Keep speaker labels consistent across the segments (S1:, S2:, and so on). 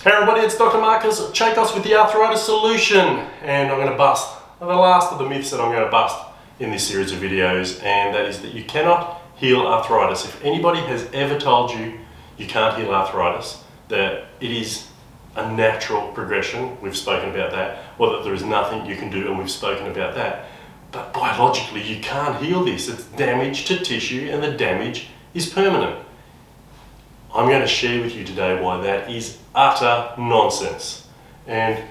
S1: Hey everybody, it's Dr. Marcus Chacos with the Arthritis Solution, and I'm going to bust the last of the myths that I'm going to bust in this series of videos, and that is that you cannot heal arthritis. If anybody has ever told you you can't heal arthritis, that it is a natural progression, we've spoken about that, or that there is nothing you can do, and we've spoken about that. But biologically you can't heal this. It's damage to tissue and the damage is permanent. I'm going to share with you today why that is utter nonsense. And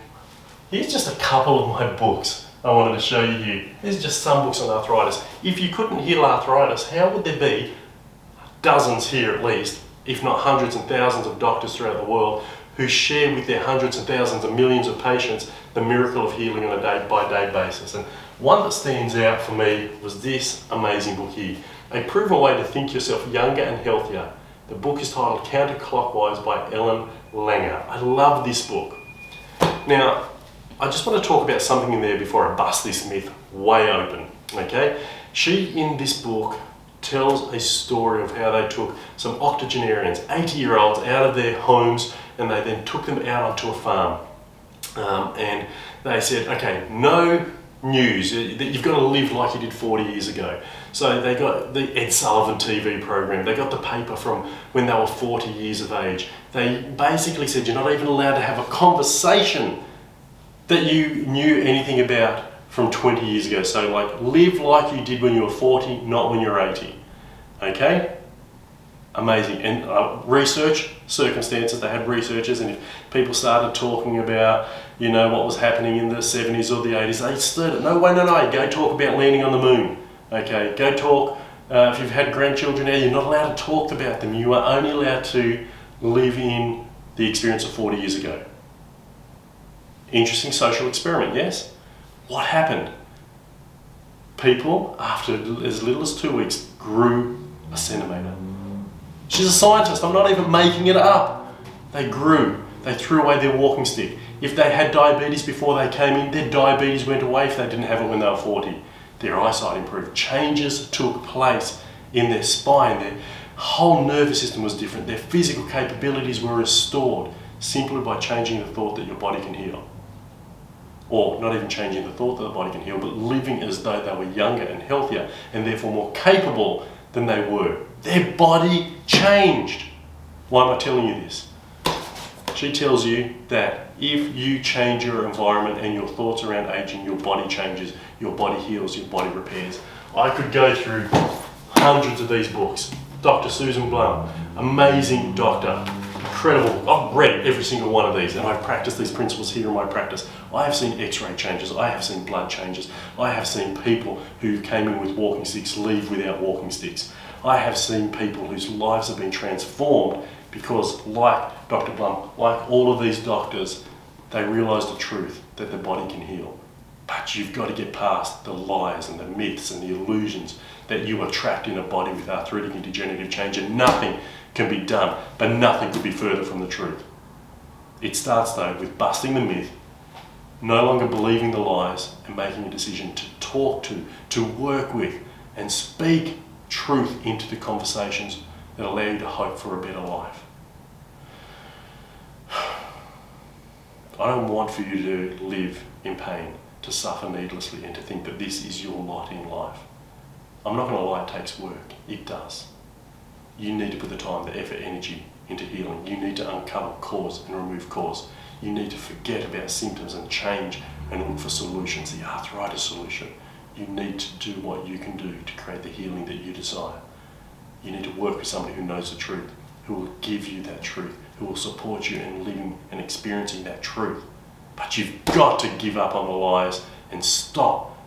S1: here's just a couple of my books I wanted to show you here. These are just some books on arthritis. If you couldn't heal arthritis, how would there be dozens here at least, if not hundreds and thousands of doctors throughout the world who share with their hundreds and thousands and millions of patients the miracle of healing on a day-by-day basis? And one that stands out for me was this amazing book here, A Proven Way to Think Yourself Younger and Healthier. The book is titled Counterclockwise by Ellen Langer. I love this book. Now, I just want to talk about something in there before I bust this myth way open, okay? She, in this book, tells a story of how they took some octogenarians, 80-year-olds, out of their homes, and they then took them out onto a farm. And they said, okay, no news, you've got to live like you did 40 years ago. So they got the Ed Sullivan TV program, they got the paper from when they were 40 years of age. They basically said you're not even allowed to have a conversation that you knew anything about from 20 years ago. So like, live like you did when you were 40, not when you're 80. Okay? Amazing. And research circumstances, they had researchers, and if people started talking about, you know, what was happening in the 70s or the 80s, they stirred it. No, go talk about landing on the moon. Okay, go talk, if you've had grandchildren now, you're not allowed to talk about them. You are only allowed to live in the experience of 40 years ago. Interesting social experiment, yes? What happened? People, after as little as 2 weeks, grew a centimetre. She's a scientist, I'm not even making it up. They grew, they threw away their walking stick. If they had diabetes before they came in, their diabetes went away if they didn't have it when they were 40. Their eyesight improved. Changes took place in their spine. Their whole nervous system was different. Their physical capabilities were restored simply by changing the thought that your body can heal. Or not even changing the thought that the body can heal, but living as though they were younger and healthier and therefore more capable than they were. Their body changed. Why am I telling you this? She tells you that if you change your environment and your thoughts around aging, your body changes, your body heals, your body repairs. I could go through hundreds of these books. Dr. Susan Blum, amazing doctor, incredible. I've read every single one of these and I've practiced these principles here in my practice. I have seen x-ray changes, I have seen blood changes, I have seen people who came in with walking sticks leave without walking sticks. I have seen people whose lives have been transformed because, like Dr. Blum, like all of these doctors, they realised the truth that the body can heal. But you've got to get past the lies and the myths and the illusions that you are trapped in a body with arthritic and degenerative change and nothing can be done, but nothing could be further from the truth. It starts though with busting the myth, no longer believing the lies, and making a decision to talk to work with, and speak truth into the conversations that allow you to hope for a better life. I don't want for you to live in pain, to suffer needlessly, and to think that this is your lot in life. I'm not going to lie, it takes work. It does. You need to put the time, the effort, energy into healing. You need to uncover cause and remove cause. You need to forget about symptoms and change and look for solutions, the arthritis solution. You need to do what you can do to create the healing that you desire. You need to work with somebody who knows the truth, who will give you that truth, who will support you in living and experiencing that truth. But you've got to give up on the lies and stop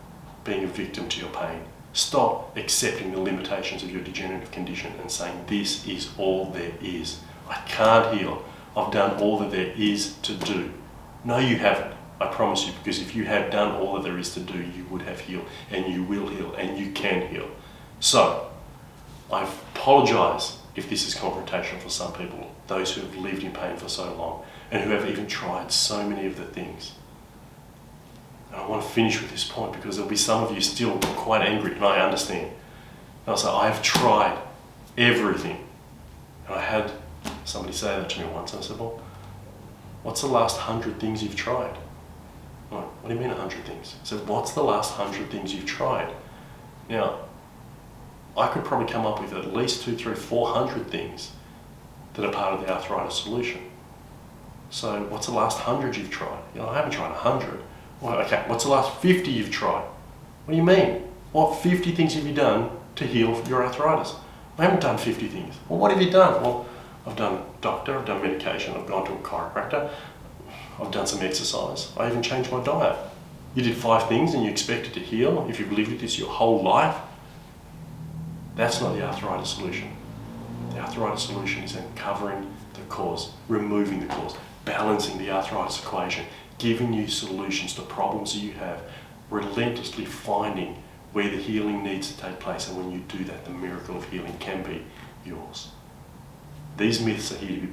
S1: being a victim to your pain. Stop accepting the limitations of your degenerative condition and saying, this is all there is. I can't heal. I've done all that there is to do. No, you haven't. I promise you, because if you had done all that there is to do, you would have healed, and you will heal, and you can heal. So, I apologise if this is confrontational for some people, those who have lived in pain for so long, and who have even tried so many of the things. And I want to finish with this point because there'll be some of you still quite angry, and I understand. And I'll say, I have tried everything. And I had somebody say that to me once, and I said, well, What's the last 100 things you've tried? What do you mean 100 things? So what's the last 100 things you've tried? Now, I could probably come up with at least 200, 300, 400 things that are part of the Arthritis Solution. So what's the last 100 you've tried? I haven't tried 100. Well, okay, what's the last 50 you've tried? What do you mean? What 50 things have you done to heal your arthritis? I haven't done 50 things. Well, what have you done? Well, I've done doctor, I've done medication, I've gone to a chiropractor, I've done some exercise, I even changed my diet. You did 5 things and you expect it to heal if you've lived with this your whole life? That's not the Arthritis Solution. The Arthritis Solution is uncovering the cause, removing the cause, balancing the arthritis equation, giving you solutions to problems that you have, relentlessly finding where the healing needs to take place, and when you do that, the miracle of healing can be yours. These myths are here to be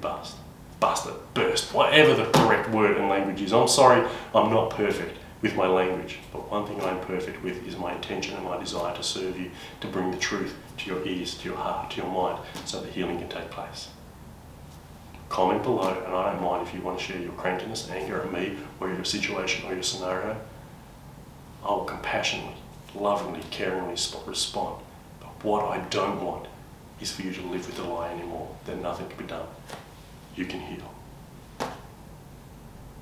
S1: busted, burst, whatever the correct word and language is. I'm sorry, I'm not perfect with my language, but one thing I'm perfect with is my intention and my desire to serve you, to bring the truth to your ears, to your heart, to your mind, so that healing can take place. Comment below, and I don't mind if you want to share your crankiness, anger at me, or your situation, or your scenario. I will compassionately, lovingly, caringly respond. But what I don't want is for you to live with the lie anymore, that nothing can be done. You can heal.